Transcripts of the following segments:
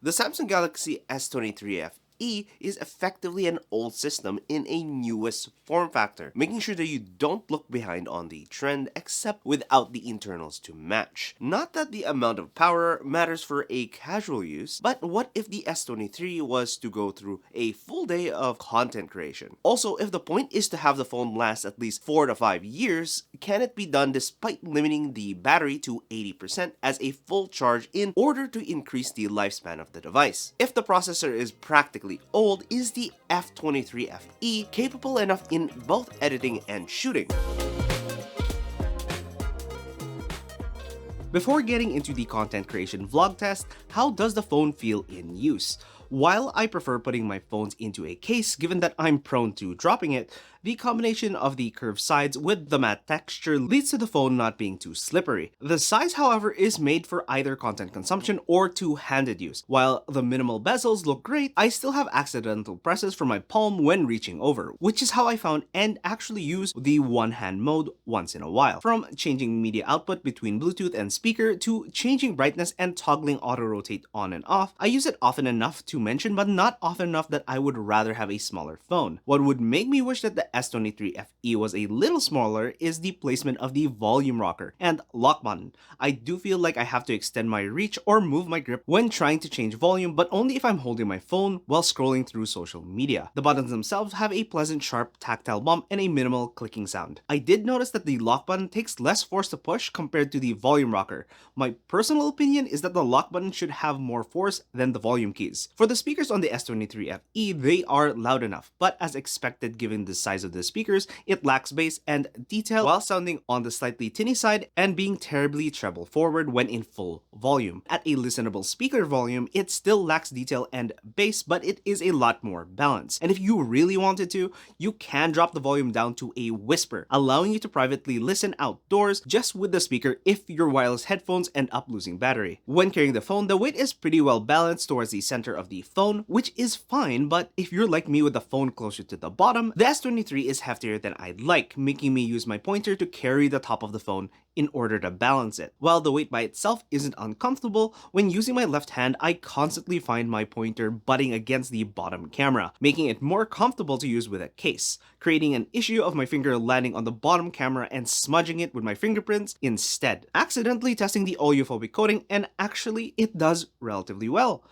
The Samsung Galaxy S23FE is effectively an old system in a newest form factor, making sure that you don't look behind on the trend except without the internals to match. Not that the amount of power matters for a casual use, but what if the S23 was to go through a full day of content creation? Also, if the point is to have the phone last at least 4 to 5 years, can it be done despite limiting the battery to 80% as a full charge in order to increase the lifespan of the device? If the processor is practically old, is the F23FE capable enough in both editing and shooting? Before getting into the content creation vlog test, how does the phone feel in use? While I prefer putting my phones into a case given that I'm prone to dropping it, the combination of the curved sides with the matte texture leads to the phone not being too slippery. The size, however, is made for either content consumption or two-handed use. While the minimal bezels look great, I still have accidental presses from my palm when reaching over, which is how I found and actually use the one-hand mode once in a while. From changing media output between Bluetooth and speaker to changing brightness and toggling auto-rotate on and off, I use it often enough to mention, but not often enough that I would rather have a smaller phone. What would make me wish that the S23FE was a little smaller is the placement of the volume rocker and lock button. I do feel like I have to extend my reach or move my grip when trying to change volume, but only if I'm holding my phone while scrolling through social media. The buttons themselves have a pleasant sharp tactile bump and a minimal clicking sound. I did notice that the lock button takes less force to push compared to the volume rocker. My personal opinion is that the lock button should have more force than the volume keys. For the speakers on the S23FE, they are loud enough, but as expected given the size of the speakers, it lacks bass and detail while sounding on the slightly tinny side and being terribly treble forward when in full volume. At a listenable speaker volume, it still lacks detail and bass, but it is a lot more balanced. And if you really wanted to, you can drop the volume down to a whisper, allowing you to privately listen outdoors just with the speaker if your wireless headphones end up losing battery. When carrying the phone, the weight is pretty well balanced towards the center of the phone, which is fine, but if you're like me with the phone closer to the bottom, the S23 is heftier than I'd like, making me use my pointer to carry the top of the phone in order to balance it. While the weight by itself isn't uncomfortable, when using my left hand, I constantly find my pointer butting against the bottom camera, making it more comfortable to use with a case, creating an issue of my finger landing on the bottom camera and smudging it with my fingerprints instead. Accidentally testing the oleophobic coating, and actually it does relatively well.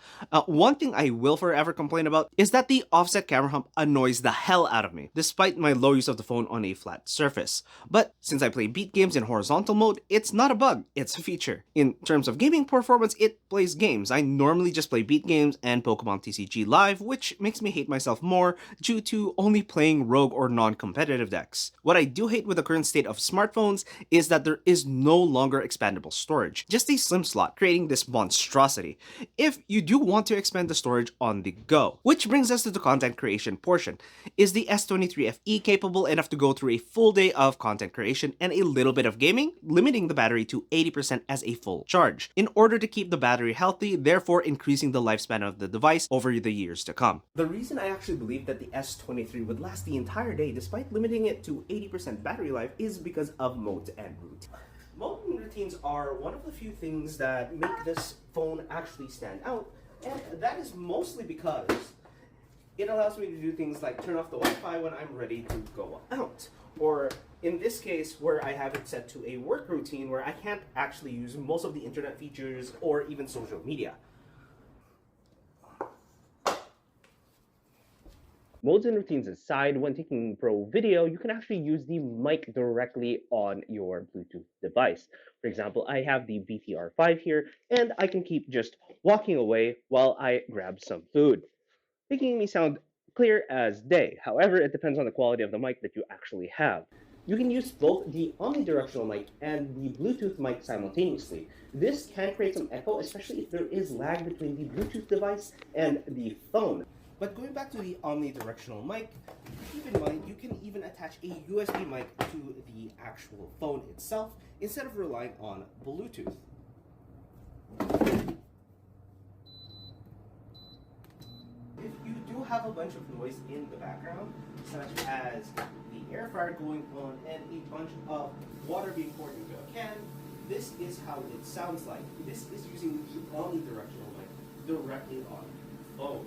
One thing I will forever complain about is that the offset camera hump annoys the hell out of me, despite my low use of the phone on a flat surface. But since I play beat games in horizontal mode, it's not a bug, it's a feature. In terms of gaming performance, it plays games. I normally just play beat games and Pokemon TCG Live, which makes me hate myself more due to only playing rogue or non-competitive decks. What I do hate with the current state of smartphones is that there is no longer expandable storage, just a slim slot, creating this monstrosity if you do want to expand the storage on the go. Which brings us to the content creation portion. Is the S23FE capable enough to go through a full day of content creation and a little bit of gaming, limiting the battery to 80% as a full charge, in order to keep the battery healthy, therefore increasing the lifespan of the device over the years to come? The reason I actually believe that the S23 would last the entire day despite limiting it to 80% battery life is because of mode and routine. Mode and routines are one of the few things that make this phone actually stand out, and that is mostly because it allows me to do things like turn off the Wi-Fi when I'm ready to go out. Or in this case, where I have it set to a work routine where I can't actually use most of the internet features or even social media. Modes and routines aside, when taking pro video, you can actually use the mic directly on your Bluetooth device. For example, I have the BTR5 here, and I can keep just walking away while I grab some food, making me sound clear as day. However, it depends on the quality of the mic that you actually have. You can use both the omnidirectional mic and the Bluetooth mic simultaneously. This can create some echo, especially if there is lag between the Bluetooth device and the phone. But going back to the omnidirectional mic, keep in mind you can even attach a USB mic to the actual phone itself instead of relying on Bluetooth. If you do have a bunch of noise in the background, such as the air fryer going on and a bunch of water being poured into a can, this is how it sounds like. This is using the omnidirectional mic. directly on the phone.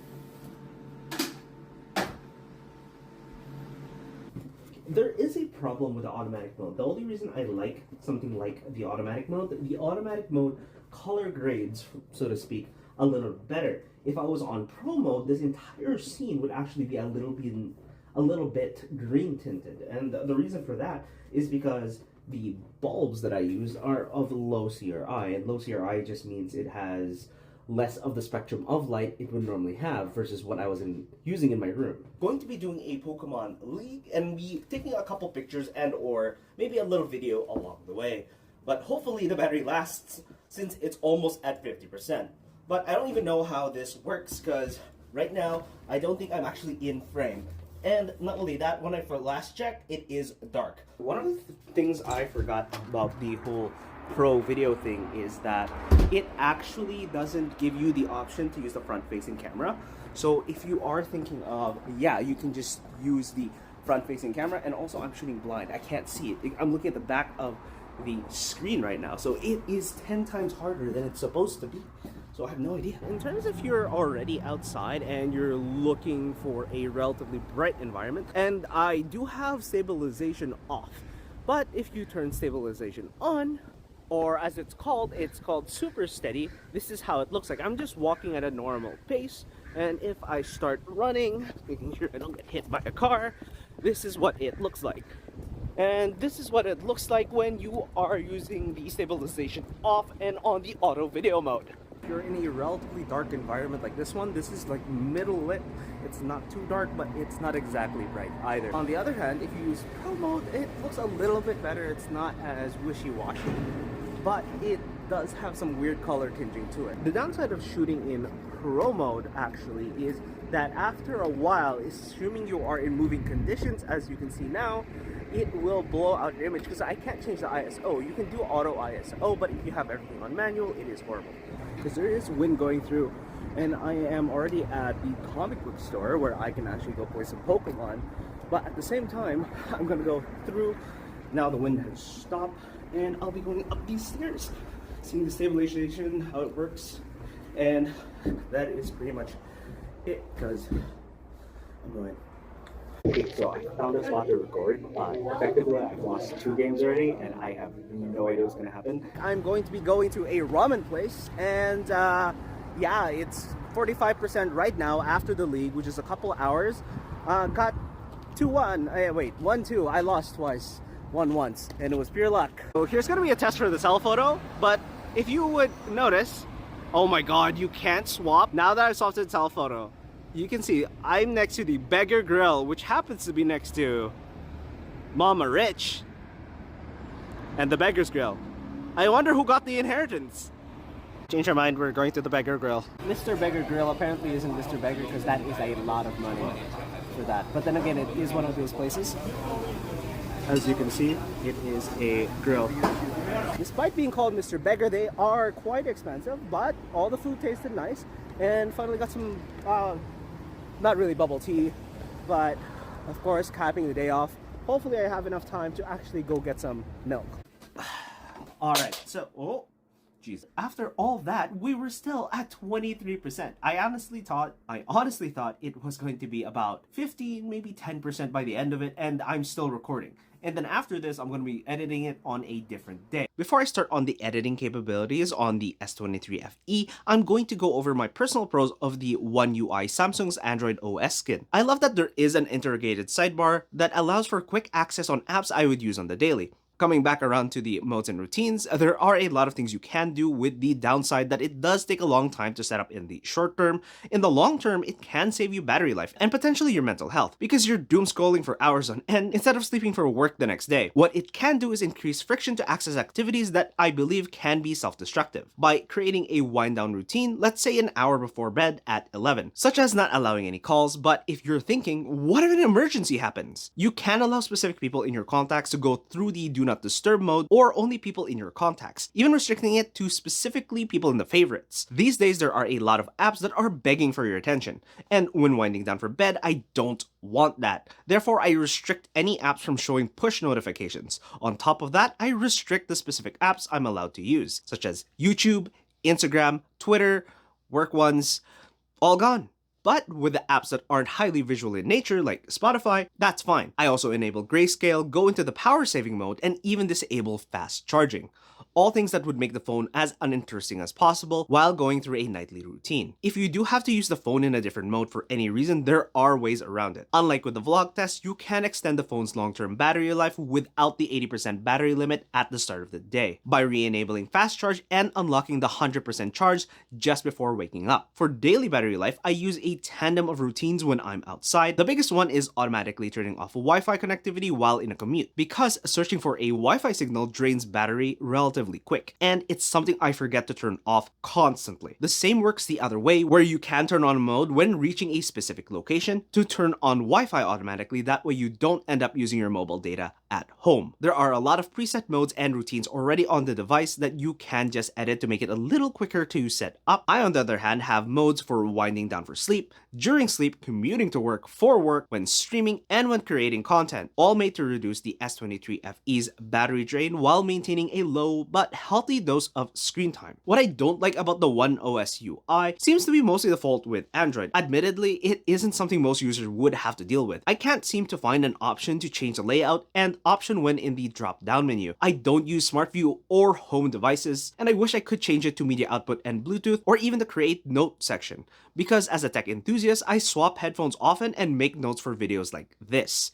There is a problem with the automatic mode. The only reason I like something like the automatic mode color grades, so to speak, a little better. If I was on pro mode, this entire scene would actually be a little bit green tinted. And the reason for that is because the bulbs that I use are of low CRI, and low CRI just means it has less of the spectrum of light it would normally have versus what I was using in my room. Going to be doing a Pokemon League and be taking a couple pictures and or maybe a little video along the way. But hopefully the battery lasts since it's almost at 50%. But I don't even know how this works because right now I don't think I'm actually in frame. And not only that, when I last checked, it is dark. One of the things I forgot about the whole pro video thing is that it actually doesn't give you the option to use the front-facing camera. So if you are thinking of, yeah, you can just use the front-facing camera, and also I'm shooting blind. I can't see it. I'm looking at the back of the screen right now, so it is 10 times harder than it's supposed to be. So I have no idea. In terms of if you're already outside and you're looking for a relatively bright environment, and I do have stabilization off, but if you turn stabilization on, or as it's called super steady, this is how it looks like. I'm just walking at a normal pace, and if I start running, making sure I don't get hit by a car, this is what it looks like. And this is what it looks like when you are using the stabilization off and on the auto video mode. If you're in a relatively dark environment like this one, this is like middle lit. It's not too dark, but it's not exactly bright either. On the other hand, if you use pro mode, it looks a little bit better. It's not as wishy-washy, but it does have some weird color tinging to it. The downside of shooting in pro mode actually is that after a while, assuming you are in moving conditions, as you can see now, it will blow out your image because I can't change the ISO. You can do auto ISO, but if you have everything on manual, it is horrible because there is wind going through, and I am already at the comic book store where I can actually go play some Pokemon, but at the same time, I'm gonna go through. Now the wind has stopped, and I'll be going up these stairs, seeing the stabilization, how it works, and that is pretty much it, because I'm going. Okay, so I found a spot to record. Effectively, I've lost 2 games already, and I have no idea what's going to happen. I'm going to be going to a ramen place, and yeah, it's 45% right now after the league, which is a couple hours. Got 2-1. Wait, 1-2. I lost twice. Won once, and it was pure luck. So here's gonna be a test for the telephoto, but if you would notice, oh my god, you can't swap. Now that I swapped to the telephoto, you can see I'm next to the Beggar Grill, which happens to be next to Mama Rich and the Beggar's Grill. I wonder who got the inheritance. Change our mind, we're going to the Beggar Grill. Mr. Beggar Grill apparently isn't Mr. Beggar because that is a lot of money for that. But then again, it is one of those places. As you can see, it is a grill. Despite being called Mr. Beggar, they are quite expensive, but all the food tasted nice. And finally got some, not really bubble tea, but of course, capping the day off. Hopefully I have enough time to actually go get some milk. Alright, so, oh, jeez. After all that, we were still at 23%. I honestly thought it was going to be about 15, maybe 10% by the end of it, and I'm still recording. And then after this, I'm going to be editing it on a different day. Before I start on the editing capabilities on the S23FE, I'm going to go over my personal pros of the One UI Samsung's Android OS skin. I love that there is an integrated sidebar that allows for quick access on apps I would use on the daily. Coming back around to the modes and routines, there are a lot of things you can do, with the downside that it does take a long time to set up in the short term. In the long term, it can save you battery life and potentially your mental health because you're doom scrolling for hours on end instead of sleeping for work the next day. What it can do is increase friction to access activities that I believe can be self-destructive by creating a wind down routine, let's say an hour before bed at 11, such as not allowing any calls. But if you're thinking, what if an emergency happens? You can allow specific people in your contacts to go through the do not disturb mode, or only people in your contacts, even restricting it to specifically people in the favorites. These days, there are a lot of apps that are begging for your attention, and when winding down for bed, I don't want that. Therefore, I restrict any apps from showing push notifications. On top of that, I restrict the specific apps I'm allowed to use, such as YouTube, Instagram, Twitter, work ones, all gone. But with the apps that aren't highly visual in nature, like Spotify, that's fine. I also enable grayscale, go into the power saving mode, and even disable fast charging. All things that would make the phone as uninteresting as possible while going through a nightly routine. If you do have to use the phone in a different mode for any reason, there are ways around it. Unlike with the vlog test, you can extend the phone's long-term battery life without the 80% battery limit at the start of the day by re-enabling fast charge and unlocking the 100% charge just before waking up. For daily battery life, I use a tandem of routines when I'm outside. The biggest one is automatically turning off Wi-Fi connectivity while in a commute, because searching for a Wi-Fi signal drains battery relatively quick, and it's something I forget to turn off constantly. The same works the other way, where you can turn on mode when reaching a specific location to turn on Wi-Fi automatically, that way you don't end up using your mobile data at home. There are a lot of preset modes and routines already on the device that you can just edit to make it a little quicker to set up. I, on the other hand, have modes for winding down for sleep, during sleep, commuting to work, for work, when streaming, and when creating content, all made to reduce the S23FE's battery drain while maintaining a low but healthy dose of screen time. What I don't like about the One OS UI seems to be mostly the fault with Android. Admittedly, it isn't something most users would have to deal with. I can't seem to find an option to change the layout and option when in the drop-down menu. I don't use Smart View or home devices, and I wish I could change it to media output and Bluetooth, or even the create note section, because as a tech enthusiast, I swap headphones often and make notes for videos like this.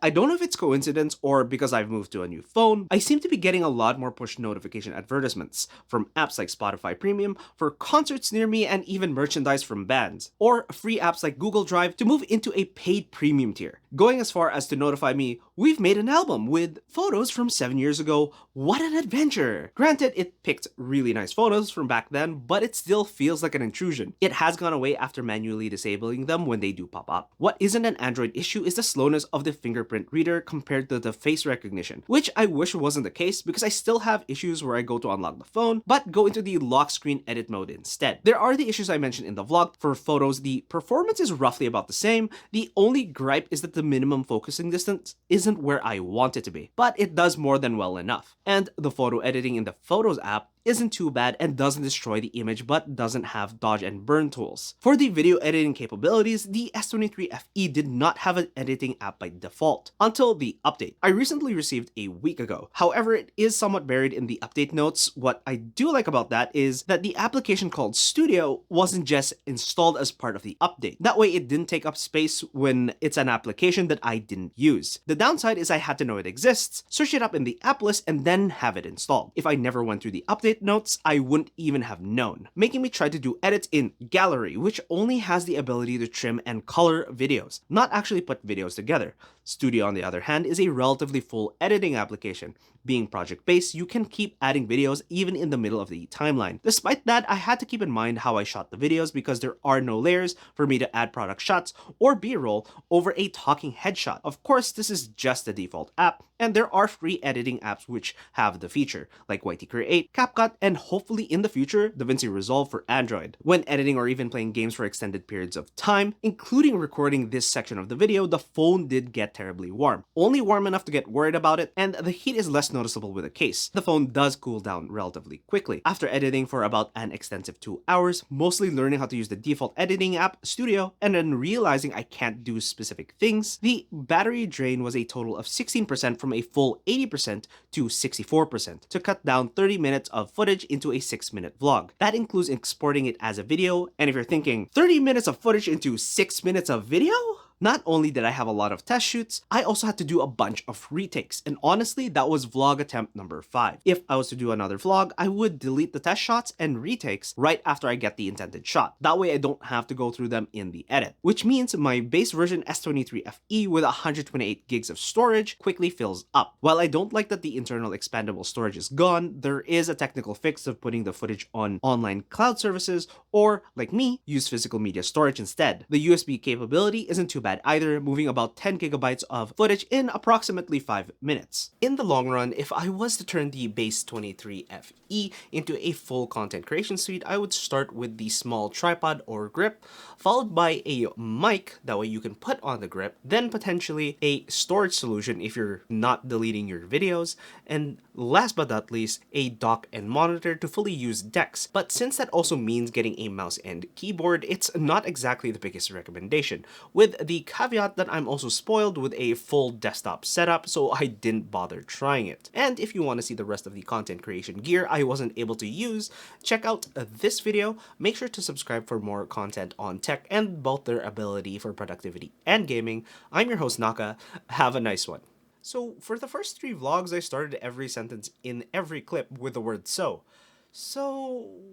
I don't know if it's coincidence or because I've moved to a new phone, I seem to be getting a lot more push notification advertisements from apps like Spotify Premium for concerts near me, and even merchandise from bands, or free apps like Google Drive to move into a paid premium tier, going as far as to notify me, "We've made an album with photos from 7 years ago. What an adventure!" Granted, it picked really nice photos from back then, but it still feels like an intrusion. It has gone away after manually disabling them when they do pop up. What isn't an Android issue is the slowness of the fingerprint reader compared to the face recognition, which I wish wasn't the case, because I still have issues where I go to unlock the phone, but go into the lock screen edit mode instead. There are the issues I mentioned in the vlog. For photos, the performance is roughly about the same. The only gripe is that the minimum focusing distance isn't where I want it to be, but it does more than well enough. And the photo editing in the Photos app isn't too bad and doesn't destroy the image, but doesn't have dodge and burn tools. For the video editing capabilities, the S23FE did not have an editing app by default until the update I recently received a week ago. However, it is somewhat buried in the update notes. What I do like about that is that the application called Studio wasn't just installed as part of the update. That way it didn't take up space when it's an application that I didn't use. The downside is I had to know it exists, search it up in the app list, and then have it installed. If I never went through the update notes, I wouldn't even have known, making me try to do edits in Gallery, which only has the ability to trim and color videos, not actually put videos together. Studio, on the other hand, is a relatively full editing application. Being project-based, you can keep adding videos even in the middle of the timeline. Despite that, I had to keep in mind how I shot the videos, because there are no layers for me to add product shots or B-roll over a talking headshot. Of course, this is just the default app, and there are free editing apps which have the feature, like YT Create, CapCut, and hopefully in the future, DaVinci Resolve for Android. When editing or even playing games for extended periods of time, including recording this section of the video, the phone did get terribly warm. Only warm enough to get worried about it, and the heat is less noticeable with a case. The phone does cool down relatively quickly. After editing for about an extensive 2 hours, mostly learning how to use the default editing app, Studio, and then realizing I can't do specific things, the battery drain was a total of 16% from a full 80% to 64%, to cut down 30 minutes of footage into a 6-minute vlog. That includes exporting it as a video, and if you're thinking, 30 minutes of footage into 6 minutes of video? Not only did I have a lot of test shoots, I also had to do a bunch of retakes, and honestly, that was vlog attempt number 5. If I was to do another vlog, I would delete the test shots and retakes right after I get the intended shot. That way I don't have to go through them in the edit, which means my base version S23FE with 128 gigs of storage quickly fills up. While I don't like that the internal expandable storage is gone, there is a technical fix of putting the footage on online cloud services, or, like me, use physical media storage instead. The USB capability isn't too bad bad either, moving about 10 gigabytes of footage in approximately 5 minutes. In the long run, if I was to turn the base 23FE into a full content creation suite, I would start with the small tripod or grip, followed by a mic, that way you can put on the grip, then potentially a storage solution if you're not deleting your videos, and last but not least, a dock and monitor to fully use DeX. But since that also means getting a mouse and keyboard, it's not exactly the biggest recommendation, with the caveat that I'm also spoiled with a full desktop setup, so I didn't bother trying it. And if you want to see the rest of the content creation gear I wasn't able to use, check out this video. Make sure to subscribe for more content on tech and both their ability for productivity and gaming. I'm your host Naka. Have a nice one. So for the first 3 vlogs, I started every sentence in every clip with the word so. So